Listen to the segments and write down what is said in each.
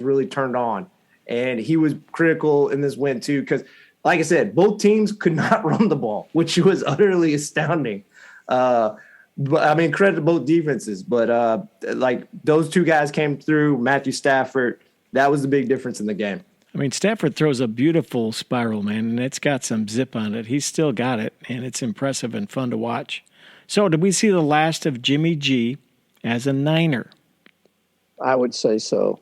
really turned on. And he was critical in this win too, because like I said, both teams could not run the ball, which was utterly astounding. But I mean, credit to both defenses. But like those two guys came through. Matthew Stafford, that was the big difference in the game. I mean, Stafford throws a beautiful spiral, man, and it's got some zip on it. He's still got it, and it's impressive and fun to watch. So, did we see the last of Jimmy G as a Niner? I would say so.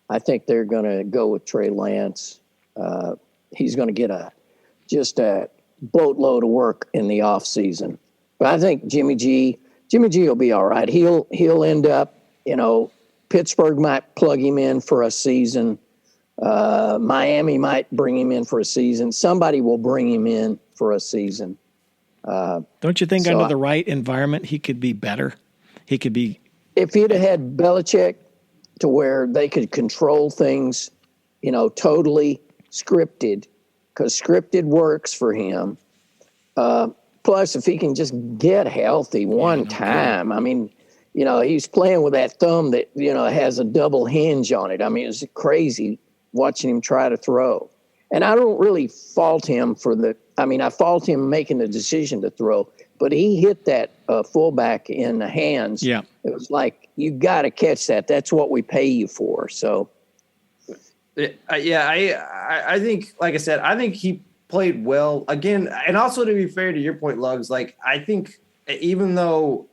I think they're going to go with Trey Lance. He's going to get just a boatload of work in the offseason. But I think Jimmy G will be all right. He'll end up, Pittsburgh might plug him in for a season. Miami might bring him in for a season. Somebody will bring him in for a season. Don't you think under the right environment he could be better? He could be. If he'd have had Belichick to where they could control things, totally scripted, because scripted works for him. Plus, if he can just get healthy one time, I mean, he's playing with that thumb that, has a double hinge on it. I mean, it's crazy watching him try to throw. And I don't really fault him I fault him making the decision to throw, but he hit that fullback in the hands. Yeah. It was like, you got to catch that. That's what we pay you for. So. I think, like I said, I think he played well again. And also, to be fair to your point, Lugs, like, I think even though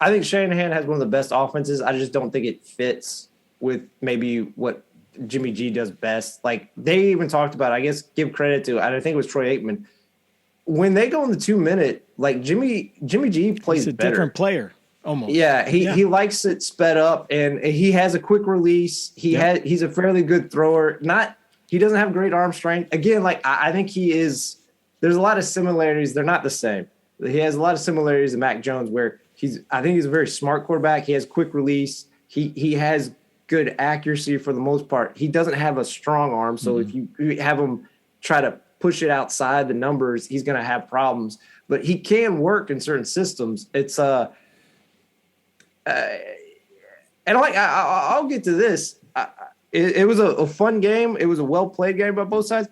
I think Shanahan has one of the best offenses, I just don't think it fits with maybe what Jimmy G does best. Like, they even talked about, I guess, give credit to, I think it was Troy Aikman. When they go in the 2-minute, like Jimmy G plays He's a better. Different player. Almost. Yeah, he likes it sped up, and he has a quick release. He's a fairly good thrower. He doesn't have great arm strength. Again, like I think he is. There's a lot of similarities. They're not the same. He has a lot of similarities to Mac Jones, where I think he's a very smart quarterback. He has quick release. He has good accuracy for the most part. He doesn't have a strong arm, so if you have him try to push it outside the numbers, he's going to have problems. But he can work in certain systems. It's and I'll get to this. It was a fun game. It was a well-played game by both sides.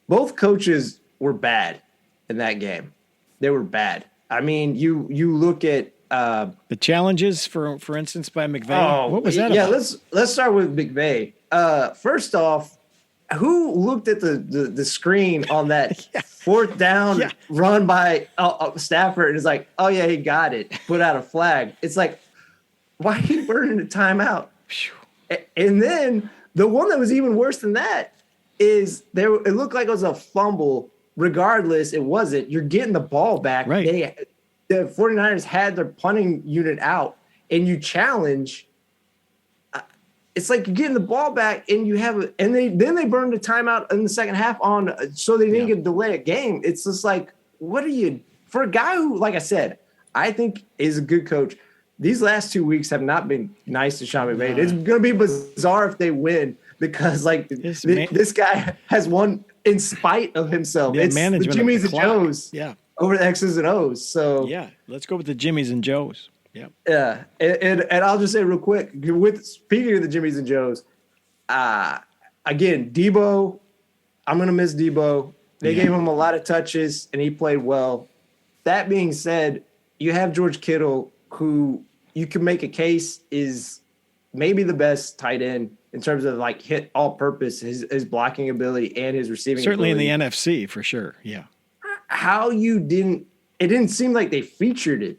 Both coaches were bad in that game. They were bad. I mean, you look at the challenges, for instance, by McVay. What was that about? Yeah, let's start with McVay. First off, who looked at the screen on that fourth down run by Stafford and is like, oh, yeah, he got it, put out a flag. It's like, why are you burning the timeout? And then the one that was even worse than that is it looked like it was a fumble. Regardless, it wasn't. You're getting the ball back. Right. The 49ers had their punting unit out, and you challenge. It's like you're getting the ball back, and you have – and then they burned the timeout in the second half so they didn't get delay a game. It's just like, what are you – for a guy who, like I said, I think is a good coach, these last 2 weeks have not been nice to Sean McVay. It's going to be bizarre if they win because, like, this guy has won in spite of himself. It's the Jimmys and Joes over the X's and O's. So yeah, let's go with the Jimmys and Joes. Yeah. Yeah. And I'll just say real quick, speaking of the Jimmys and Joes, again, Debo, I'm going to miss Debo. They gave him a lot of touches, and he played well. That being said, you have George Kittle, who you can make a case is maybe the best tight end in terms of like hit all purpose, his blocking ability and his receiving certainly ability. In the NFC for sure. Yeah. It didn't seem like they featured it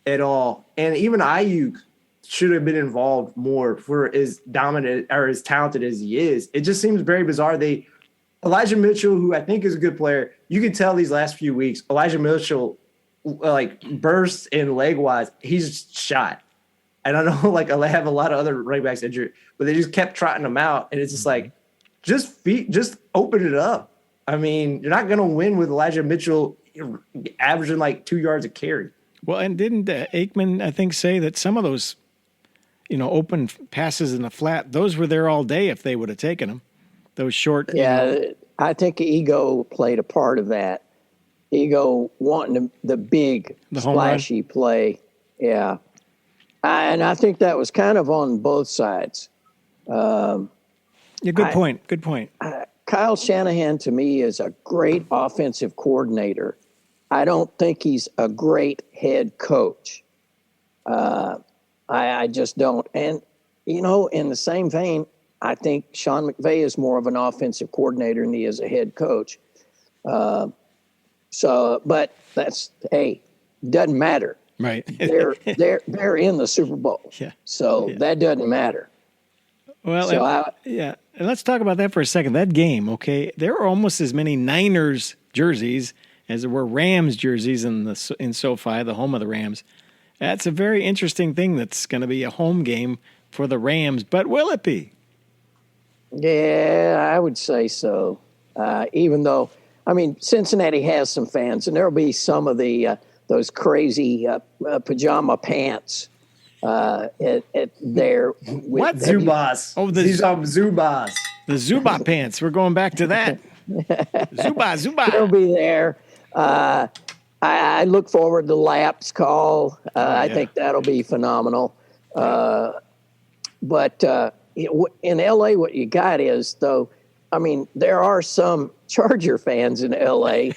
at all. And even Ayuk should have been involved more for as dominant or as talented as he is. It just seems very bizarre. Elijah Mitchell, who I think is a good player, you can tell these last few weeks, Elijah Mitchell, like bursts in leg wise, he's shot. And I know like I have a lot of other running backs injured, but they just kept trotting him out. And it's just like, just open it up. I mean, you're not going to win with Elijah Mitchell averaging like 2 yards a carry. Well, and didn't Aikman, I think, say that some of those, open passes in the flat, those were there all day if they would have taken them. Those short. Yeah, I think ego played a part of that. Ego wanting the big, splashy play. Yeah. And I think that was kind of on both sides. Yeah, good point. Good point. Kyle Shanahan to me is a great offensive coordinator. I don't think he's a great head coach. I just don't. And, in the same vein, I think Sean McVay is more of an offensive coordinator than he is a head coach. But doesn't matter. Right. They're in the Super Bowl. Yeah. So that doesn't matter. Well, yeah. And let's talk about that for a second. That game, okay, there were almost as many Niners jerseys as there were Rams jerseys in SoFi, the home of the Rams. That's a very interesting thing that's going to be a home game for the Rams, but will it be? Yeah, I would say so. Even though, Cincinnati has some fans, and there'll be some of those crazy pajama pants at there. What Zubas? Oh, these are Zubas. The Zuba pants. We're going back to that. Zuba. They'll be there. I look forward to Lap's call. I think that'll be phenomenal. But in LA, what you got is, though, there are some Charger fans in LA,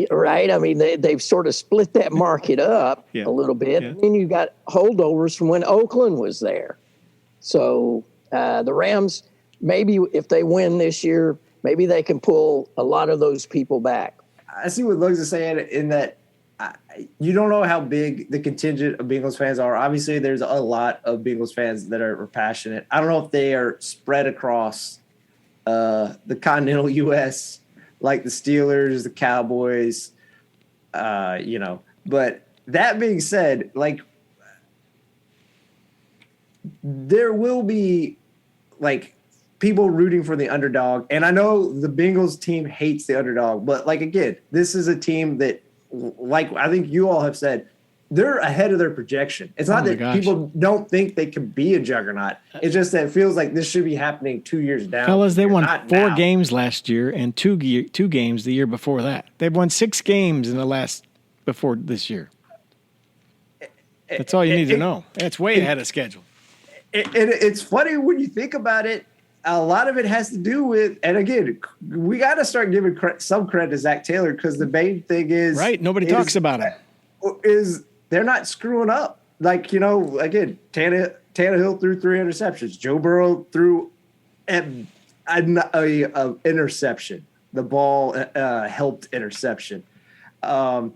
right? They've sort of split that market up a little bit. Yeah. And then you got holdovers from when Oakland was there. So the Rams, maybe if they win this year, maybe they can pull a lot of those people back. I see what Lugs is saying in that you don't know how big the contingent of Bengals fans are. Obviously, there's a lot of Bengals fans that are passionate. I don't know if they are spread across the continental U.S. like the Steelers, the Cowboys, But that being said, there will be people rooting for the underdog. And I know the Bengals team hates the underdog, but again, this is a team that, I think you all have said, they're ahead of their projection. It's not that people don't think they can be a juggernaut. It's just that it feels like this should be happening 2 years down. Fellas, they won 4 games last year and two games the year before that. They've won 6 games in the last before this year. That's all you need to know. That's way ahead of schedule. It's funny when you think about it. A lot of it has to do with, and again, we got to start giving some credit to Zach Taylor because the main thing is right. Nobody talks about it. Is they're not screwing up. Again, Tannehill threw 3 interceptions. Joe Burrow threw an interception. The ball helped interception. The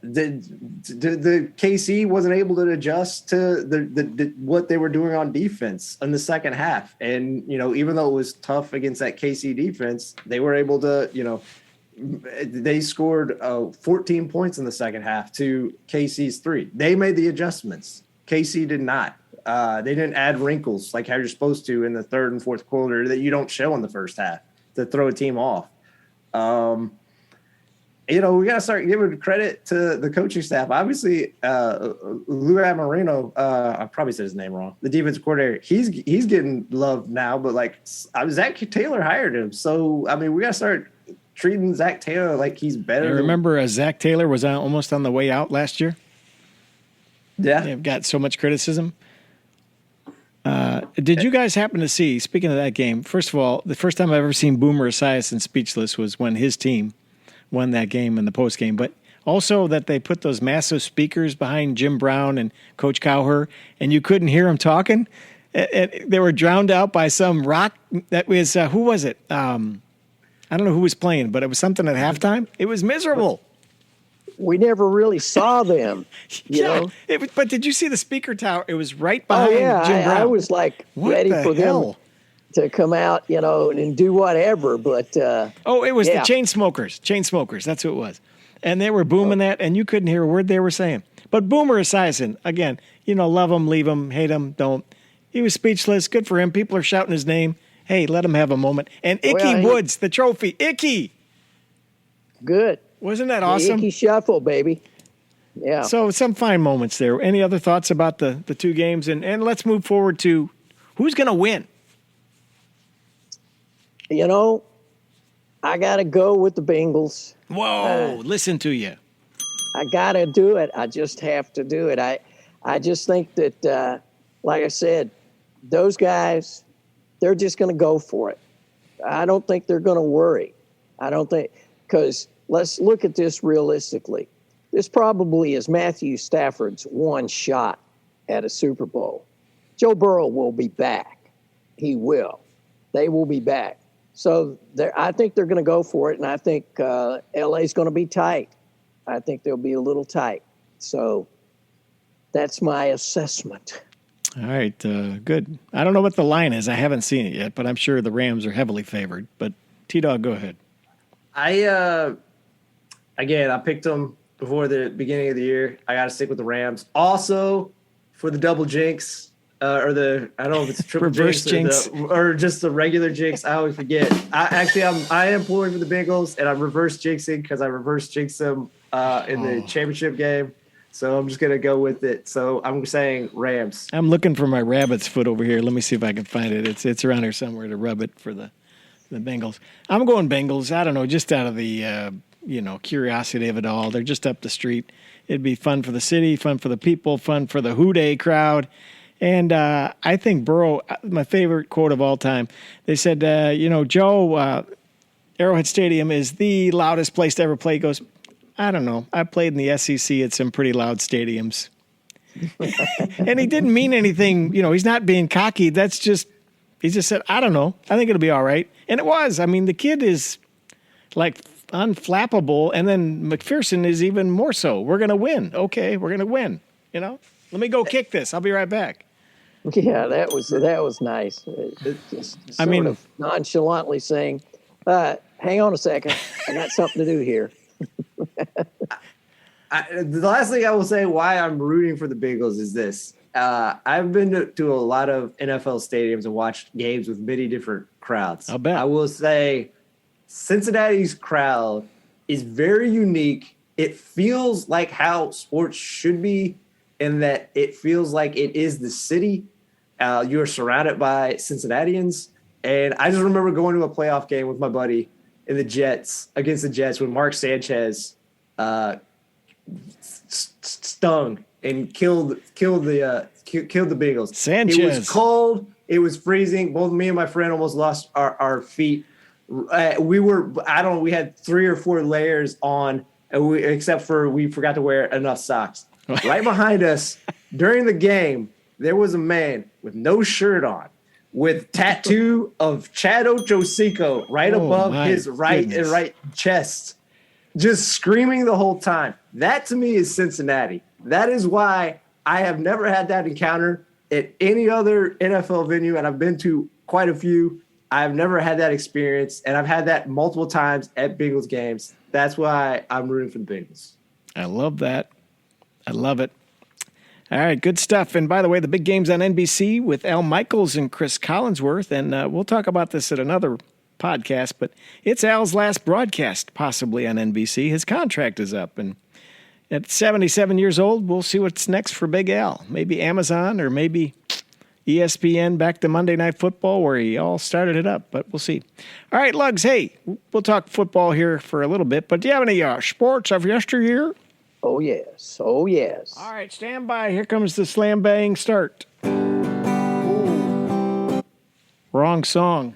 KC wasn't able to adjust to the what they were doing on defense in the second half. And, even though it was tough against that KC defense, they were able to, they scored 14 points in the second half to KC's 3. They made the adjustments. KC did not. They didn't add wrinkles like how you're supposed to in the third and fourth quarter that you don't show in the first half to throw a team off. We got to start giving credit to the coaching staff. Obviously, Lou Marino, I probably said his name wrong, the defensive coordinator, he's getting love now, but Zach Taylor hired him. So, we got to start treating Zach Taylor like he's better. I remember Zach Taylor was almost on the way out last year. Yeah. They've got so much criticism. Did you guys happen to see, speaking of that game, first of all, the first time I've ever seen Boomer Esiason speechless was when his team won that game in the post game, but also that they put those massive speakers behind Jim Brown and Coach Cowher, and you couldn't hear them talking. They were drowned out by some rock. That was who was it? I don't know who was playing, but it was something at halftime. It was miserable. We never really saw them. You know? But did you see the speaker tower? It was right behind Jim Brown. I was ready for them to come out, and do whatever. But it was the chain smokers. That's who it was, and they were booming that, and you couldn't hear a word they were saying. But Boomer Esiason, again, love him, leave him, hate him, don't. He was speechless. Good for him. People are shouting his name. Hey, let him have a moment. And Icky Woods, the trophy, Icky. Good. Wasn't that awesome? The Icky shuffle, baby. Yeah. So some fine moments there. Any other thoughts about the 2 games? And let's move forward to who's going to win. I got to go with the Bengals. Whoa, listen to you. I got to do it. I just have to do it. I just think that, like I said, those guys, they're just going to go for it. I don't think they're going to worry. Because let's look at this realistically. This probably is Matthew Stafford's one shot at a Super Bowl. Joe Burrow will be back. He will. They will be back. So I think they're going to go for it, and I think LA's going to be tight. I think they'll be a little tight. So that's my assessment. All right, good. I don't know what the line is. I haven't seen it yet, but I'm sure the Rams are heavily favored. But T-Dog, go ahead. I picked them before the beginning of the year. I got to stick with the Rams. Also, for the double jinx, I don't know if it's a triple reverse jinx or just the regular jinx. I always forget. I am pulling for the Bengals, and I'm reverse jinxing because I reverse jinxed them in the championship game. So I'm just going to go with it. So I'm saying Rams. I'm looking for my rabbit's foot over here. Let me see if I can find it. It's around here somewhere to rub it for the Bengals. I'm going Bengals. I don't know, just out of the curiosity of it all. They're just up the street. It'd be fun for the city, fun for the people, fun for the Houday crowd. And I think Burrow, my favorite quote of all time, they said, Joe, Arrowhead Stadium is the loudest place to ever play. He goes, I don't know. I played in the SEC at some pretty loud stadiums. And he didn't mean anything. He's not being cocky. He just said, I don't know. I think it'll be all right. And it was. I mean, the kid is like unflappable. And then McPherson is even more so. We're going to win. Okay, we're going to win. Let me go kick this. I'll be right back. Yeah, that was nice. Just sort of nonchalantly saying, hang on a second. I got something to do here. The last thing I will say why I'm rooting for the Bengals is this. I've been to a lot of NFL stadiums and watched games with many different crowds. I'll bet. I will say Cincinnati's crowd is very unique. It feels like how sports should be, in that it feels like it is the city. You're surrounded by Cincinnatians. And I just remember going to a playoff game with my buddy in the Jets against the Jets when Mark Sanchez stung and killed the Bengals. Sanchez. It was cold. It was freezing. Both me and my friend almost lost our feet. We had 3 or 4 layers on, except for we forgot to wear enough socks. Right behind us during the game, there was a man with no shirt on, with tattoo of Chad Ochocinco right above his right chest, just screaming the whole time. That to me is Cincinnati. That is why I have never had that encounter at any other NFL venue, and I've been to quite a few. I've never had that experience, and I've had that multiple times at Bengals games. That's why I'm rooting for the Bengals. I love that. I love it. All right, good stuff. And by the way, the big game's on NBC with Al Michaels and Chris Collinsworth, and we'll talk about this at another podcast, but it's Al's last broadcast possibly on NBC. His contract is up, and at 77 years old, we'll see what's next for Big Al. Maybe Amazon or maybe ESPN back to Monday Night Football where he all started it up, but we'll see. All right, Lugs, hey, we'll talk football here for a little bit, but do you have any sports of yesteryear? Oh, yes. Oh, yes. All right, stand by. Here comes the slam bang start. Ooh. Wrong song.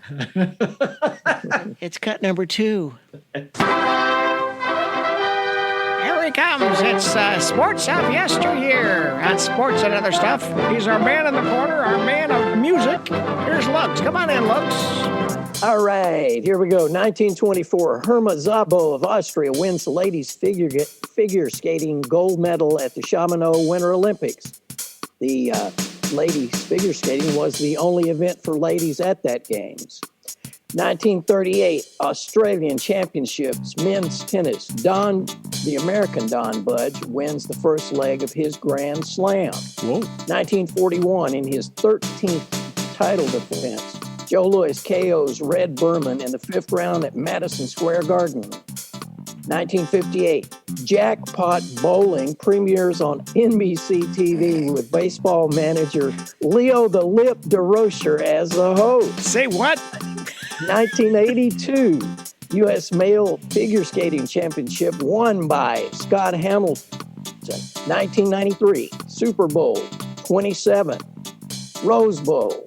It's cut number 2. Here he comes. It's Sports of Yesteryear. On sports and other stuff. He's our man in the corner, our man of music. Here's Lugs. Come on in, Lugs. All right, here we go. 1924, Herma Szabo of Austria wins the ladies figure skating gold medal at the Chamonix Winter Olympics. The ladies figure skating was the only event for ladies at that games. 1938, Australian Championships, men's tennis. The American Don Budge wins the first leg of his Grand Slam. Whoa. 1941, in his 13th title defense, Joe Louis KOs Red Berman in the 5th round at Madison Square Garden. 1958, Jackpot Bowling premieres on NBC TV with baseball manager Leo the Lip DeRocher as the host. Say what? 1982, U.S. Male Figure Skating Championship won by Scott Hamilton. 1993, Super Bowl 27. Rose Bowl,